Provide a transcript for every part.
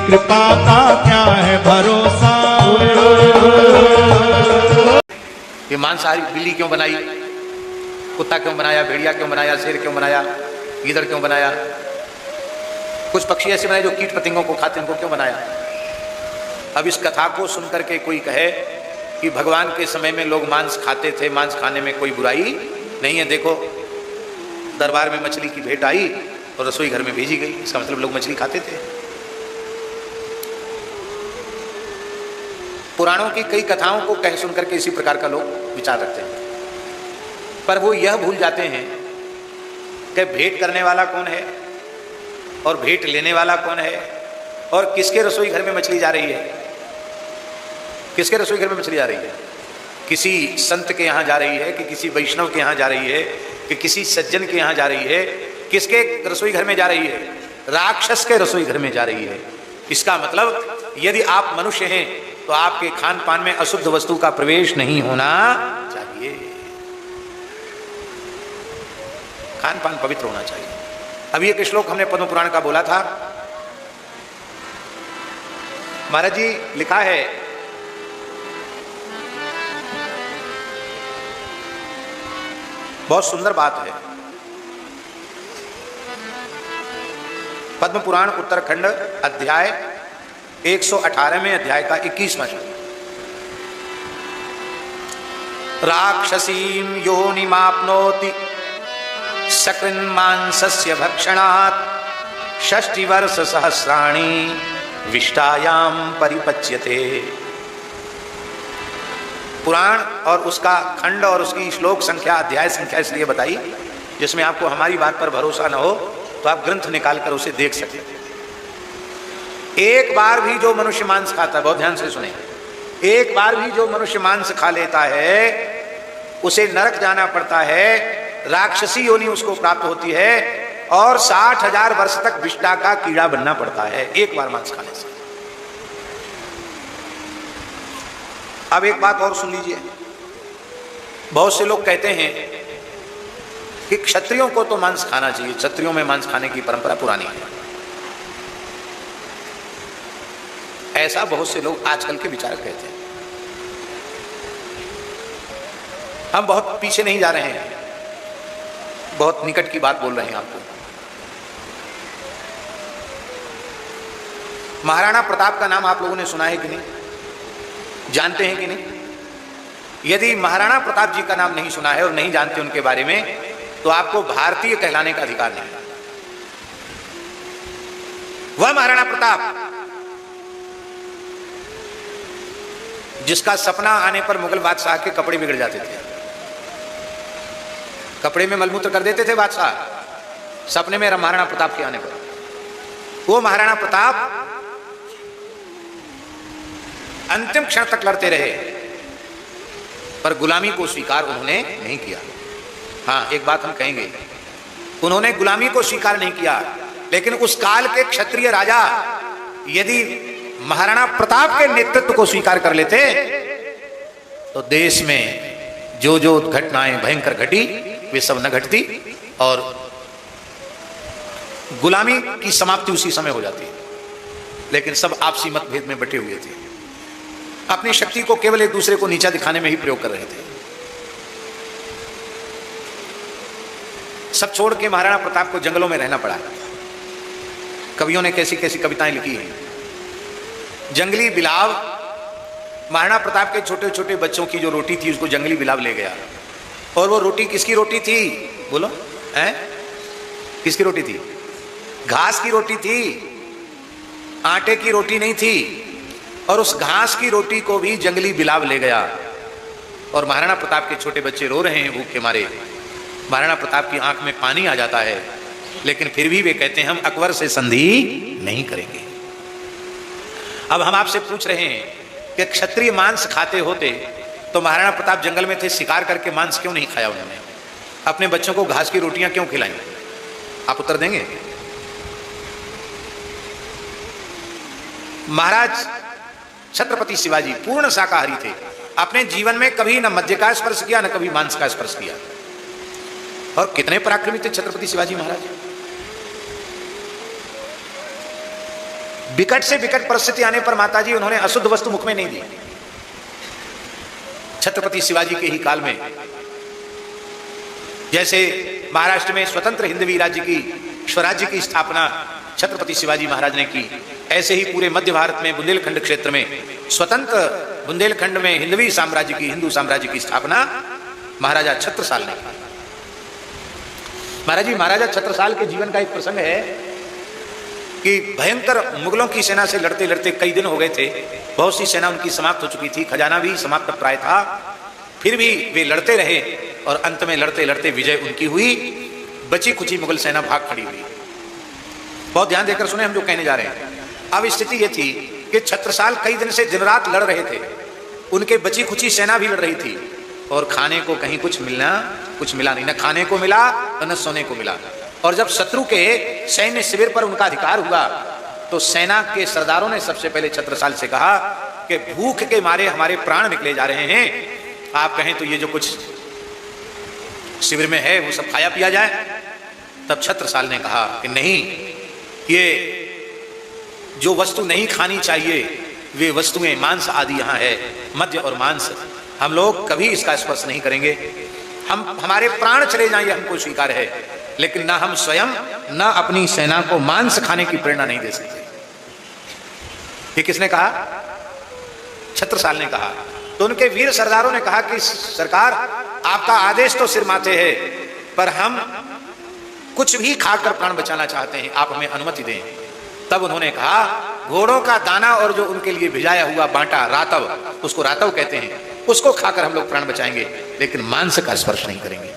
कृपा का क्या है भरोसा। ये मांसाहारी बिल्ली क्यों बनाई, कुत्ता क्यों बनाया, भेड़िया क्यों बनाया, शेर क्यों बनाया, गीदड़ क्यों बनाया, कुछ पक्षी ऐसे बनाए जो कीट पतंगों को खाते, उनको क्यों बनाया। अब इस कथा को सुनकर के कोई कहे कि भगवान के समय में लोग मांस खाते थे, मांस खाने में कोई बुराई नहीं है, देखो दरबार में मछली की भेंट आई और रसोई घर में भेजी गई, इसका मतलब लोग मछली खाते थे। पुराणों की कई कथाओं को कह सुनकर के इसी प्रकार का लोग विचार रखते हैं, पर वो यह भूल जाते हैं कि भेंट करने वाला कौन है और भेंट लेने वाला कौन है, और किसके रसोई घर में मछली जा रही है, किसके रसोई घर में मछली जा रही है। किसी संत के यहाँ जा रही है कि किसी वैष्णव के यहाँ जा रही है कि किसी सज्जन के यहाँ जा रही है, किसके रसोई घर में जा रही है, राक्षस के रसोई घर में जा रही है। इसका मतलब यदि आप मनुष्य हैं तो आपके खान पान में अशुद्ध वस्तु का प्रवेश नहीं होना चाहिए, खान पान पवित्र होना चाहिए। अभी एक श्लोक हमने पद्म पुराण का बोला था, महाराज जी लिखा है, बहुत सुंदर बात है। पद्म पुराण उत्तरखंड अध्याय 118 में अध्याय का 21वां श्लोक, राक्षसीम योनिमाप्नोति सकृन् मांसस्य भक्षणात् 60 वर्ष सहस्राणि विष्टायाम परिपच्यते। पुराण और उसका खंड और उसकी श्लोक संख्या, अध्याय संख्या इसलिए बताई जिसमें आपको हमारी बात पर भरोसा न हो तो आप ग्रंथ निकाल कर उसे देख सकें। एक बार भी जो मनुष्य मांस खाता है, बहुत ध्यान से सुने, एक बार भी जो मनुष्य मांस खा लेता है उसे नरक जाना पड़ता है, राक्षसी योनि उसको प्राप्त होती है और 60,000 वर्ष तक विष्टा का कीड़ा बनना पड़ता है एक बार मांस खाने से। अब एक बात और सुन लीजिए, बहुत से लोग कहते हैं कि क्षत्रियों को तो मांस खाना चाहिए, क्षत्रियों में मांस खाने की परंपरा पुरानी है। ऐसा बहुत से लोग आजकल के विचारक कहते हैं। हम बहुत पीछे नहीं जा रहे हैं, बहुत निकट की बात बोल रहे हैं आपको। महाराणा प्रताप का नाम आप लोगों ने सुना है कि नहीं, जानते हैं कि नहीं। यदि महाराणा प्रताप जी का नाम नहीं सुना है और नहीं जानते उनके बारे में तो आपको भारतीय कहलाने का अधिकार नहीं। वह महाराणा प्रताप जिसका सपना आने पर मुगल बादशाह के कपड़े बिगड़ जाते थे, कपड़े में मलमूत्र कर देते थे बादशाह सपने में महाराणा प्रताप के आने पर। वो महाराणा प्रताप अंतिम क्षण तक लड़ते रहे पर गुलामी को स्वीकार उन्होंने नहीं किया। हाँ, एक बात हम कहेंगे, उन्होंने गुलामी को स्वीकार नहीं किया, लेकिन उस काल के क्षत्रिय राजा यदि महाराणा प्रताप के नेतृत्व को स्वीकार कर लेते तो देश में जो जो घटनाएं भयंकर घटी वे सब न घटती और गुलामी की समाप्ति उसी समय हो जाती। लेकिन सब आपसी मतभेद में बटे हुए थे, अपनी शक्ति को केवल एक दूसरे को नीचा दिखाने में ही प्रयोग कर रहे थे। सब छोड़ के महाराणा प्रताप को जंगलों में रहना पड़ा। कवियों ने कैसी कैसी कविताएं लिखी हैं। जंगली बिलाव, महाराणा प्रताप के छोटे छोटे बच्चों की जो रोटी थी उसको जंगली बिलाव ले गया। और वो रोटी किसकी रोटी थी, बोलो हैं, किसकी रोटी थी? घास की रोटी थी, आटे की रोटी नहीं थी। और उस घास की रोटी को भी जंगली बिलाव ले गया। और महाराणा प्रताप के छोटे बच्चे रो रहे हैं भूख के मारे। महाराणा प्रताप की आंख में पानी आ जाता है, लेकिन फिर भी वे कहते हैं हम अकबर से संधि नहीं करेंगे। अब हम आपसे पूछ रहे हैं कि क्षत्रिय मांस खाते होते तो महाराणा प्रताप जंगल में थे, शिकार करके मांस क्यों नहीं खाया उन्होंने? अपने बच्चों को घास की रोटियां क्यों खिलाई? आप उत्तर देंगे? महाराज छत्रपति शिवाजी पूर्ण शाकाहारी थे। अपने जीवन में कभी न मद्य का स्पर्श किया, न कभी मांस का स्पर्श किया। और कितने पराक्रमी थे छत्रपति शिवाजी महाराज। विकट से विकट परिस्थिति आने पर माताजी उन्होंने अशुद्ध वस्तु मुख में नहीं दी। छत्रपति शिवाजी के ही काल में जैसे महाराष्ट्र में स्वतंत्र हिंदवी राज्य की स्वराज्य की स्थापना छत्रपति शिवाजी महाराज ने की, ऐसे ही पूरे मध्य भारत में बुंदेलखंड क्षेत्र में स्वतंत्र बुंदेलखंड में हिंदवी साम्राज्य की हिंदू साम्राज्य की स्थापना महाराजा छत्रसाल ने की। महाराजा छत्रसाल के जीवन का एक प्रसंग है कि भयंकर मुगलों की सेना से लड़ते लड़ते कई दिन हो गए थे, बहुत सी सेना उनकी समाप्त हो चुकी थी, खजाना भी समाप्त प्राय था, फिर भी वे लड़ते रहे और अंत में लड़ते लड़ते विजय उनकी हुई। बची खुची मुगल सेना भाग खड़ी हुई। बहुत ध्यान देकर सुने हम जो कहने जा रहे हैं। अब स्थिति यह थी कि छत्रसाल कई दिन से दिन रात लड़ रहे थे, उनके बची खुची सेना भी लड़ रही थी और खाने को कहीं कुछ मिला नहीं, न खाने को मिला न सोने को मिला। और जब शत्रु के सैन्य शिविर पर उनका अधिकार हुआ तो सेना के सरदारों ने सबसे पहले छत्रसाल से कहा कि भूख के मारे हमारे प्राण निकले जा रहे हैं, आप कहें तो ये जो कुछ शिविर में है वो सब खाया पिया जाए। तब छत्रसाल ने कहा कि नहीं, ये जो वस्तु नहीं खानी चाहिए वे वस्तुएं मांस आदि यहाँ है, मद्य और मांस, हम लोग कभी इसका स्पर्श नहीं करेंगे। हम हमारे प्राण चले जाएं ये हमको स्वीकार है, लेकिन ना हम स्वयं ना अपनी सेना को मांस खाने की प्रेरणा नहीं दे सकते। ये किसने कहा? छत्रसाल ने कहा। तो उनके वीर सरदारों ने कहा कि सरकार आपका आदेश तो सिर माथे है, पर हम कुछ भी खाकर प्राण बचाना चाहते हैं, आप हमें अनुमति दें। तब उन्होंने कहा घोड़ों का दाना और जो उनके लिए भिजाया हुआ बांटा रातव, उसको रातव कहते हैं, उसको खाकर हम लोग प्राण बचाएंगे, लेकिन मांस का स्पर्श नहीं करेंगे।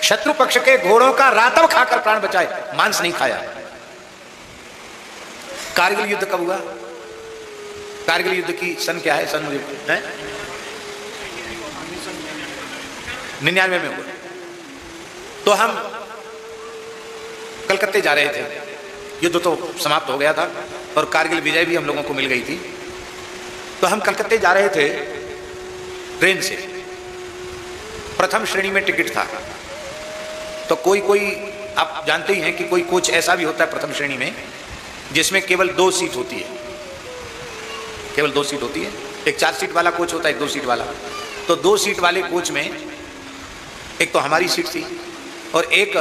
शत्रु पक्ष के घोड़ों का रातव खाकर प्राण बचाए, मांस नहीं खाया। कारगिल युद्ध कब हुआ? कारगिल युद्ध की सन क्या है? सन मुझे 99 में हुआ। तो हम कलकत्ते जा रहे थे, युद्ध तो समाप्त हो गया था और कारगिल विजय भी हम लोगों को मिल गई थी। तो हम कलकत्ते जा रहे थे ट्रेन से, प्रथम श्रेणी में टिकट था। तो कोई आप जानते ही हैं कि कोई कोच ऐसा भी होता है प्रथम श्रेणी में जिसमें केवल 2 सीट होती है, केवल 2 सीट होती है। एक 4 सीट वाला कोच होता है, एक 2 सीट वाला। तो 2 सीट वाले कोच में एक तो हमारी सीट थी और एक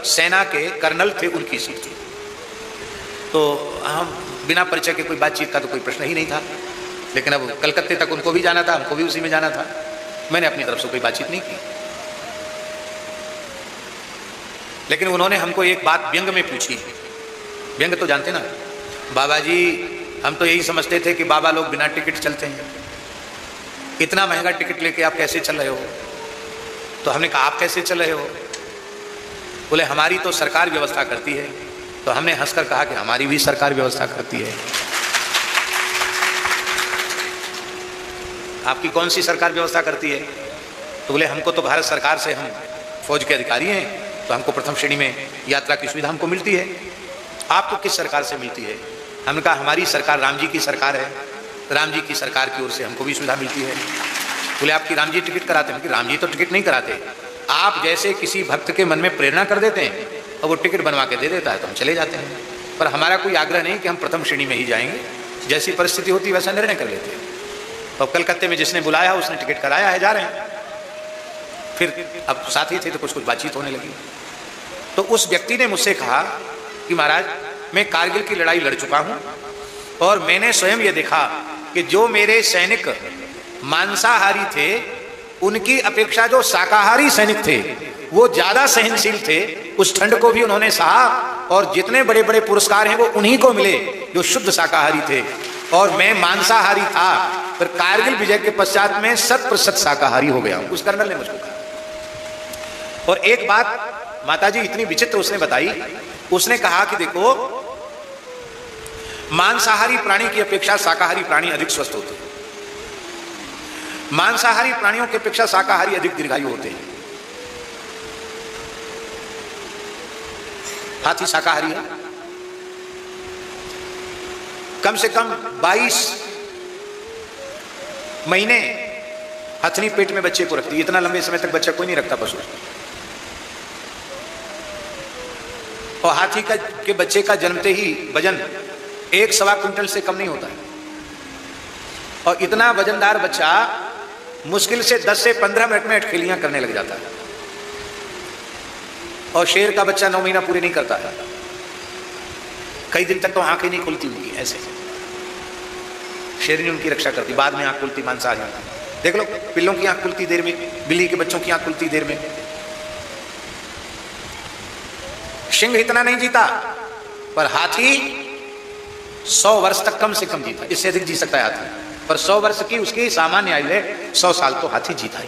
सेना के कर्नल थे, उनकी सीट थी। तो हम बिना परिचय के कोई बातचीत का तो कोई प्रश्न ही नहीं था, लेकिन अब कलकत्ते तक उनको भी जाना था, हमको भी उसी में जाना था। मैंने अपनी तरफ से कोई बातचीत नहीं की, लेकिन उन्होंने हमको एक बात व्यंग में पूछी। व्यंग तो जानते ना, बाबा जी हम तो यही समझते थे कि बाबा लोग बिना टिकट चलते हैं, इतना महंगा टिकट लेके आप कैसे चल रहे हो? तो हमने कहा आप कैसे चल रहे हो? बोले हमारी तो सरकार व्यवस्था करती है। तो हमने हंसकर कहा कि हमारी भी सरकार व्यवस्था करती है। आपकी कौन सी सरकार व्यवस्था करती है? तो बोले हमको तो भारत सरकार से, हम फौज के अधिकारी हैं, तो हमको प्रथम श्रेणी में यात्रा की सुविधा हमको मिलती है। आपको किस सरकार से मिलती है? हमने कहा हमारी सरकार राम जी की सरकार है, राम जी की सरकार की ओर से हमको भी सुविधा मिलती है। बोले आपकी राम जी टिकट कराते हैं? कि राम जी तो टिकट नहीं कराते, आप जैसे किसी भक्त के मन में प्रेरणा कर देते हैं और वो टिकट बनवा के दे देता है तो हम चले जाते हैं, पर हमारा कोई आग्रह नहीं कि हम प्रथम श्रेणी में ही जाएंगे, जैसी परिस्थिति होती है वैसा निर्णय कर लेते हैं। तो कलकत्ते में जिसने बुलाया उसने टिकट कराया है, जा रहे हैं। फिर अब साथी थे तो कुछ बातचीत होने लगी। तो उस व्यक्ति ने मुझसे कहा कि महाराज मैं कारगिल की लड़ाई लड़ चुका हूं और मैंने स्वयं ये देखा कि जो मेरे सैनिक मांसाहारी थे उनकी अपेक्षा जो शाकाहारी सैनिक थे वो ज्यादा सहनशील थे, उस ठंड को भी उन्होंने सहा और जितने बड़े बड़े पुरस्कार हैं वो उन्हीं को मिले जो शुद्ध शाकाहारी थे, और मैं मांसाहारी था। पर कारगिल विजय के पश्चात में 100% शाकाहारी हो गया हूं, उस कर्नल ने मुझको कहा। और एक बात माताजी इतनी विचित्र उसने बताई, उसने कहा कि देखो मांसाहारी प्राणी की अपेक्षा शाकाहारी प्राणी अधिक स्वस्थ होते हैं, मांसाहारी प्राणियों की अपेक्षा शाकाहारी अधिक दीर्घायु होते हैं। हाथी शाकाहारी है, कम से कम 22 महीने हथनी पेट में बच्चे को रखती है, इतना लंबे समय तक बच्चा कोई नहीं रखता पशु। और हाथी के बच्चे का जन्मते ही वजन 1 सवा क्विंटल से कम नहीं होता है। और इतना वजनदार बच्चा मुश्किल से 10 से 15 मिनट में अटखेलियां करने लग जाता है। और शेर का बच्चा 9 महीना पूरे नहीं करता है, कई दिन तक तो आंखें नहीं खुलती उनकी, ऐसे शेरनी उनकी रक्षा करती, बाद में आंख खुलती मांसाहारी। देख लो, पिल्लों की आंख खुलती देर में, बिल्ली के बच्चों की आंख खुलती देर में। सिंह इतना नहीं जीता, पर हाथी 100 वर्ष तक कम से कम जीता, इससे अधिक जी सकता है हाथी, पर 100 वर्ष की उसकी सामान्य आयु है, 100 साल तो हाथी जीता ही।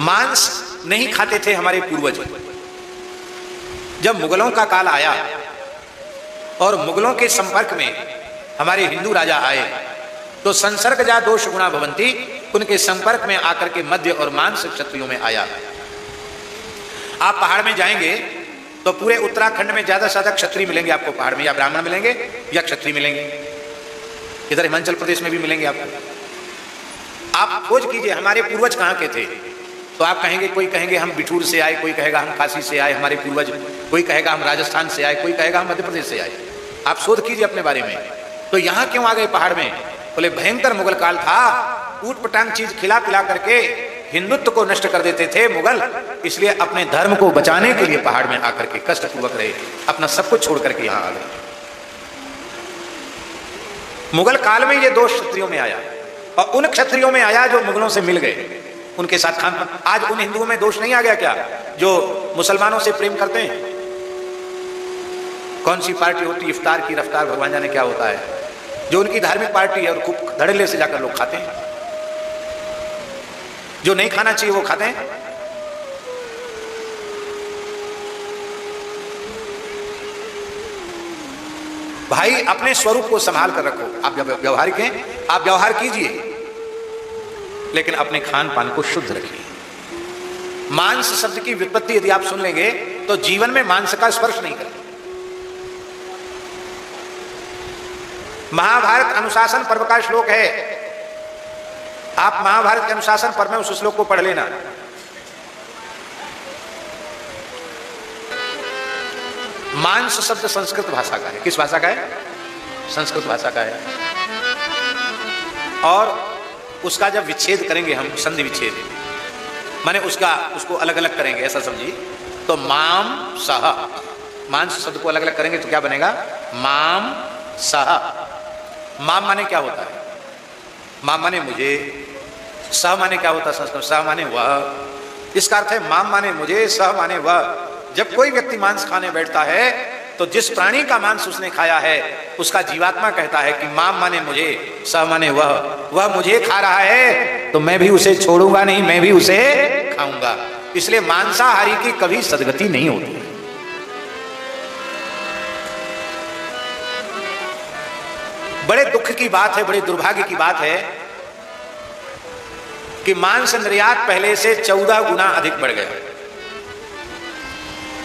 मांस नहीं खाते थे हमारे पूर्वज। जब मुगलों का काल आया और मुगलों के संपर्क में हमारे हिंदू राजा आए, तो संसर्गजा दोष गुणा भवंती, उनके संपर्क में आकर के मध्य और मांस क्षत्रियों में आया। आप पहाड़ में जाएंगे तो पूरे उत्तराखंड में ज्यादा से ज्यादा क्षत्रिय मिलेंगे आपको पहाड़ में, या ब्राह्मण मिलेंगे या क्षत्रिय मिलेंगे। इधर हिमाचल प्रदेश में भी मिलेंगे आपको। आप खोज कीजिए हमारे पूर्वज कहाँ के थे, तो आप कहेंगे, कोई कहेंगे हम बिठूर से आए, कोई कहेगा हम काशी से आए हमारे पूर्वज, कोई कहेगा हम राजस्थान से आए, कोई कहेगा हम मध्य प्रदेश से आए। आप शोध कीजिए अपने बारे में। तो यहाँ क्यों आ गए पहाड़ में? बोले भयंकर मुगल काल था, ऊट पटांग चीज खिला पिला करके हिंदुत्व को नष्ट कर देते थे मुगल, इसलिए अपने धर्म को बचाने के लिए पहाड़ में आकर के कष्टपूर्वक रहे, अपना सब कुछ छोड़ करके यहाँ आ गए। मुगल काल में ये दोष क्षत्रियों में आया, और उन क्षत्रियों में आया जो मुगलों से मिल गए, उनके साथ खान। आज उन हिंदुओं में दोष नहीं आ गया क्या जो मुसलमानों से प्रेम करते हैं? कौन सी पार्टी होती है, इफ्तार की रफ्तार भगवान जाने क्या होता है, जो उनकी धार्मिक पार्टी है, और खूब धड़ल्ले से जाकर लोग खाते हैं, जो नहीं खाना चाहिए वो खाते हैं। भाई अपने स्वरूप को संभाल कर रखो। आप जब व्यवहारिक हैं, आप व्यवहार कीजिए, लेकिन अपने खान पान को शुद्ध रखिए। मांस शब्द की व्युत्पत्ति यदि आप सुन लेंगे तो जीवन में मांस का स्पर्श नहीं करेंगे। महाभारत अनुशासन पर्व का श्लोक है, आप महाभारत के अनुशासन पर्व में उस श्लोक को पढ़ लेना। मांस शब्द संस्कृत भाषा का है। किस भाषा का है? संस्कृत भाषा का है। और उसका जब विच्छेद करेंगे हम, संधि विच्छेद, माने उसको अलग अलग करेंगे, ऐसा समझिए, तो माम सह, मांस शब्द को अलग अलग करेंगे तो क्या बनेगा? माम सह। माम माने क्या होता है? माम माने मुझे, सह माने क्या होता है संस्कृत? सह माने वह। इसका अर्थ है माम माने मुझे, सह माने वह। जब कोई व्यक्ति मांस खाने बैठता है तो जिस प्राणी का मांस उसने खाया है उसका जीवात्मा कहता है कि माम माने मुझे, सह माने वह मुझे खा रहा है तो मैं भी उसे छोड़ूंगा नहीं, मैं भी उसे खाऊंगा। इसलिए मांसाहारी की कभी सदगति नहीं होती। बड़े दुख की बात है, बड़े दुर्भाग्य की बात है कि मांस निर्यात पहले से 14 गुना अधिक बढ़ गया।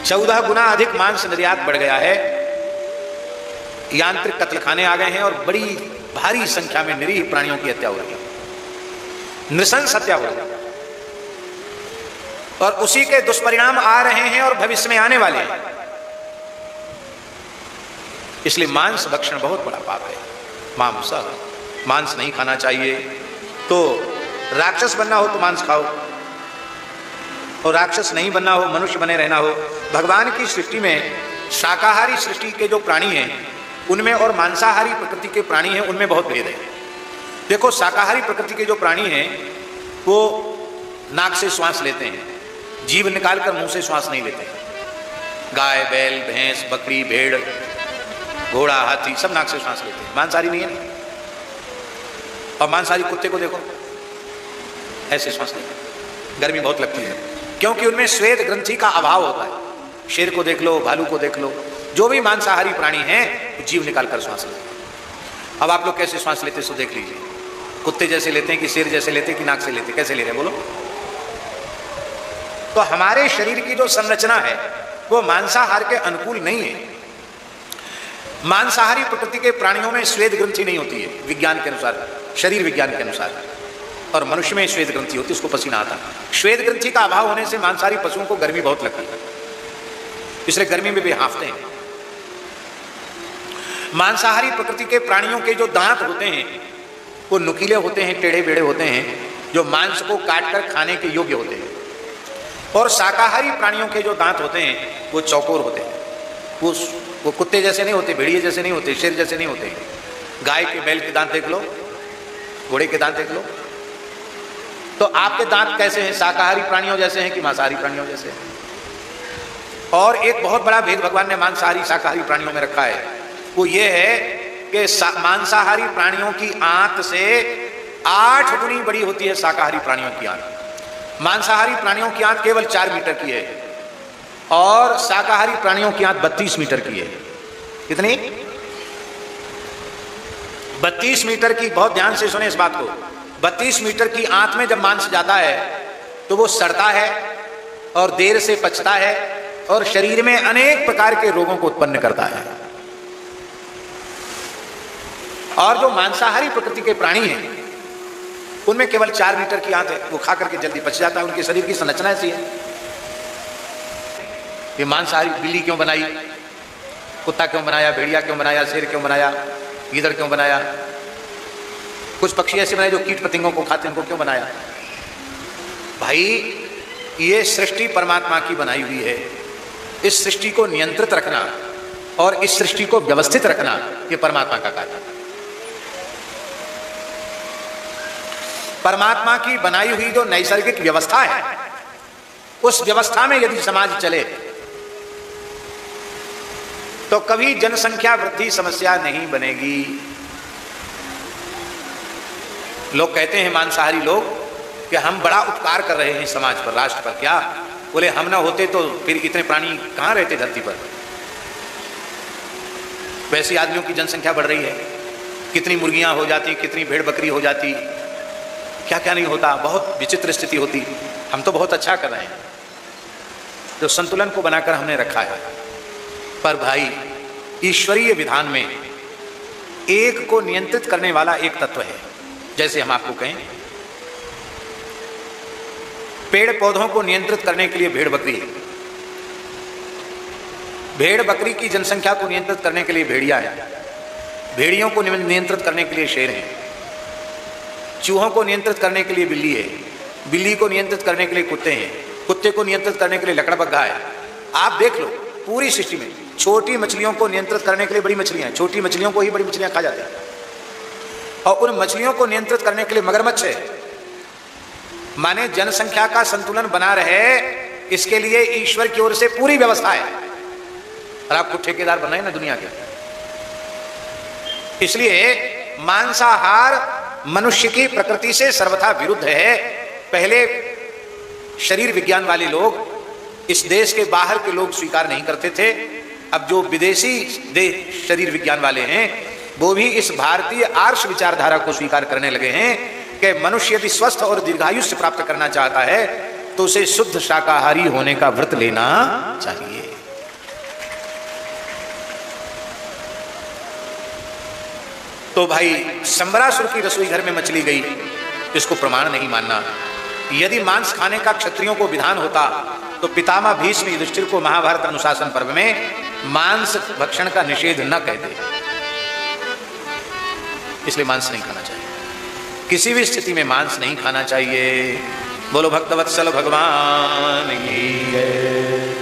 14 गुना अधिक मांस निर्यात बढ़ गया है। यांत्रिक कत्लखाने आ गए हैं और बड़ी भारी संख्या में निरीह प्राणियों की हत्या हो रही है, नृशंस हत्या हो रही है, और उसी के दुष्परिणाम आ रहे हैं और भविष्य में आने वाले हैं। इसलिए मांस भक्षण बहुत बड़ा पाप है। मांस नहीं खाना चाहिए। तो राक्षस बनना हो तो मांस खाओ, और राक्षस नहीं बनना हो, मनुष्य बने रहना हो। भगवान की सृष्टि में शाकाहारी सृष्टि के जो प्राणी हैं उनमें और मांसाहारी प्रकृति के प्राणी हैं उनमें बहुत भेद है। देखो, शाकाहारी प्रकृति के जो प्राणी हैं वो नाक से श्वास लेते हैं, जीभ निकालकर मुंह से श्वास नहीं लेते हैं। गाय, बैल, भैंस, बकरी, भेड़, घोड़ा, हाथी सब नाक से श्वास लेते हैं। मांसाहारी नहीं है। और मांसाहारी कुत्ते को देखो, ऐसे श्वास लेते हैं। गर्मी बहुत लगती है क्योंकि उनमें श्वेत ग्रंथि का अभाव होता है। शेर को देख लो, भालू को देख लो, जो भी मांसाहारी प्राणी हैं वो जीव निकालकर श्वास लेते हैं। अब आप लोग कैसे श्वास लेते हैं सो देख लीजिए। कुत्ते जैसे लेते हैं कि शेर जैसे लेते हैं कि नाक से लेते हैं? कैसे ले रहे हैं बोलो? तो हमारे शरीर की जो संरचना है वो मांसाहार के अनुकूल नहीं है। मांसाहारी प्रकृति के प्राणियों में श्वेत ग्रंथि नहीं होती है विज्ञान के अनुसार, शरीर विज्ञान के अनुसार, और मनुष्य में श्वेत ग्रंथि होती है, उसको पसीना आता है। श्वेत ग्रंथि का अभाव होने से मांसाहारी पशुओं को गर्मी बहुत लगती है, इसलिए गर्मी में भी हाँफते हैं। मांसाहारी प्रकृति के प्राणियों के जो दांत होते हैं वो नुकीले होते हैं, टेढ़े बेढ़े होते हैं, जो मांस को काटकर खाने के योग्य होते हैं। और शाकाहारी प्राणियों के जो दांत होते हैं वो चौकोर होते हैं। वो कुत्ते जैसे नहीं होते, भेड़िए जैसे नहीं होते, शेर जैसे नहीं होते। गाय के, बैल के दांत देख लो, घोड़े के दांत देख लो। तो आपके दांत कैसे हैं? शाकाहारी प्राणियों जैसे हैं कि मांसाहारी प्राणियों जैसे हैं? और एक बहुत बड़ा भेद भगवान ने मांसाहारी शाकाहारी प्राणियों में रखा है, वो ये है कि मांसाहारी प्राणियों की आंत से 8 गुनी बड़ी होती है शाकाहारी प्राणियों की आंत। मांसाहारी प्राणियों की आंत केवल 4 मीटर की है और शाकाहारी प्राणियों की आंत 32 मीटर की है। कितनी? 32 मीटर की। बहुत ध्यान से सुने इस बात को। 32 मीटर की आंत में जब मांस जाता है तो वो सड़ता है और देर से पचता है और शरीर में अनेक प्रकार के रोगों को उत्पन्न करता है। और जो मांसाहारी प्रकृति के प्राणी हैं उनमें केवल 4 मीटर की आंत है, वो खा करके जल्दी पच जाता है। उनके शरीर की संरचना ऐसी है। ये मांसाहारी बिल्ली क्यों बनाई, कुत्ता क्यों बनाया, भेड़िया क्यों बनाया, शेर क्यों बनाया, गीदड़ क्यों बनाया? कुछ पक्षी ऐसे बनाए जो कीट पतंगों को खाते हैं, उनको क्यों बनाया? भाई ये सृष्टि परमात्मा की बनाई हुई है। इस सृष्टि को नियंत्रित रखना और इस सृष्टि को व्यवस्थित रखना ये परमात्मा का कार्य है। परमात्मा की बनाई हुई जो नैसर्गिक व्यवस्था है उस व्यवस्था में यदि समाज चले तो कभी जनसंख्या वृद्धि समस्या नहीं बनेगी। लोग कहते हैं मांसाहारी लोग कि हम बड़ा उपकार कर रहे हैं समाज पर, राष्ट्र पर। क्या? बोले हम ना होते तो फिर इतने प्राणी कहां रहते धरती पर। वैसे आदमियों की जनसंख्या बढ़ रही है, कितनी मुर्गियां हो जाती, कितनी भेड़ बकरी हो जाती, क्या क्या नहीं होता, बहुत विचित्र स्थिति होती। हम तो बहुत अच्छा कर रहे हैं, जो संतुलन को बनाकर हमने रखा है। पर भाई ईश्वरीय विधान में एक को नियंत्रित करने वाला एक तत्व है। जैसे हम आपको कहें पेड़ पौधों को नियंत्रित करने के लिए भेड़ बकरी है, भेड़ बकरी की जनसंख्या को नियंत्रित करने के लिए भेड़िया है, भेड़ियों को नियंत्रित करने के लिए शेर है, चूहों को नियंत्रित करने के लिए बिल्ली है, बिल्ली को नियंत्रित करने के लिए कुत्ते हैं, कुत्ते को नियंत्रित करने के लिए लकड़बग्घा है। आप देख लो पूरी सृष्टि में छोटी मछलियों को नियंत्रित करने के लिए बड़ी मछलियां हैं, छोटी मछलियों को ही बड़ी मछलियां खा जाती हैं। और उन मछलियों को नियंत्रित करने के लिए मगरमच्छ है। माने जनसंख्या का संतुलन बना रहे इसके लिए ईश्वर की ओर से पूरी व्यवस्था है। और आपको ठेकेदार बनाए ना दुनिया के। इसलिए मांसाहार मनुष्य की प्रकृति से सर्वथा विरुद्ध है। पहले शरीर विज्ञान वाले लोग, इस देश के बाहर के लोग स्वीकार नहीं करते थे। अब जो विदेशी देश शरीर विज्ञान वाले हैं वो भी इस भारतीय आर्ष विचारधारा को स्वीकार करने लगे हैं कि मनुष्य यदि स्वस्थ और दीर्घायुष्य प्राप्त करना चाहता है तो उसे शुद्ध शाकाहारी होने का व्रत लेना चाहिए। तो भाई संबरासुर की रसोई घर में मछली गई, इसको प्रमाण नहीं मानना। यदि मांस खाने का क्षत्रियों को विधान होता तो पितामह भीष्म युधिष्ठिर को महाभारत अनुशासन पर्व में मांस भक्षण का निषेध न कहते। इसलिए मांस नहीं खाना चाहिए, किसी भी स्थिति में मांस नहीं खाना चाहिए। बोलो भक्तवत्सल भगवान की जय।